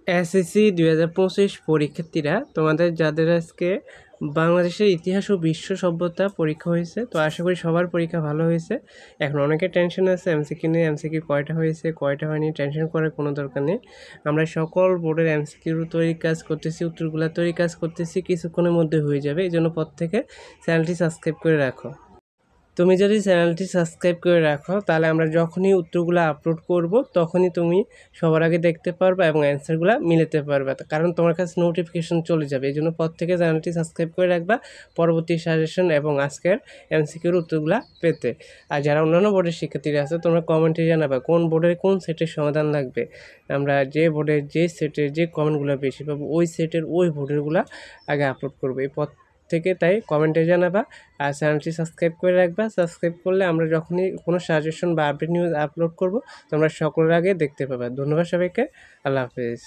SSC 2025 পরীক্ষার্থীরা তোমাদের যাদের আজকে বাংলাদেশের ইতিহাস ও বিশ্ব সভ্যতা পরীক্ষা হয়েছে, তো আশা করি সবার পরীক্ষা ভালো হয়েছে। এখন অনেকের টেনশন আছে এমসিকিউ নিয়ে, এমসিকিউ কয়টা হয়েছে কয়টা হয়নি টেনশন করার কোনো দরকার নেই। আমরা সকল বোর্ডের এমসিকিউ তৈরি কাজ করতেছি, উত্তরগুলো তৈরি কাজ করতেছি, কিছুক্ষণের মধ্যে হয়ে যাবে। এই জন্য পর থেকে চ্যানেলটি সাবস্ক্রাইব করে রাখো। তুমি যদি চ্যানেলটি সাবস্ক্রাইব করে রাখো তাহলে আমরা যখনই উত্তরগুলো আপলোড করব তখনই তুমি সবার আগে দেখতে পারবে এবং অ্যান্সারগুলো মিলাতে পারবে, কারণ তোমার কাছে নোটিফিকেশন চলে যাবে। এই জন্য পর থেকে চ্যানেলটি সাবস্ক্রাইব করে রাখবা পরবর্তী সাজেশন এবং আজকের এমসিকিউর উত্তরগুলো পেতে। আর যারা অন্যান্য বোর্ডের শিক্ষার্থীরা আছে তোমরা কমেন্টে জানাবা কোন বোর্ডের কোন সেটের সমাধান লাগবে। আমরা যে বোর্ডের যে সেটের যে কমেন্টগুলো বেশি পাবো ওই সেটের ওই বোর্ডেরগুলো আগে আপলোড করবো। এই পর থেকে তাই কমেন্টে জানাবা আর চ্যানেলটি সাবস্ক্রাইব করে রাখবা। সাবস্ক্রাইব করলে আমরা যখনই কোনো সাজেশন বা আপডেট নিউজ আপলোড করব তোমরা সকলের আগে দেখতে পাবা। ধন্যবাদ সবাইকে, আল্লাহ হাফেজ।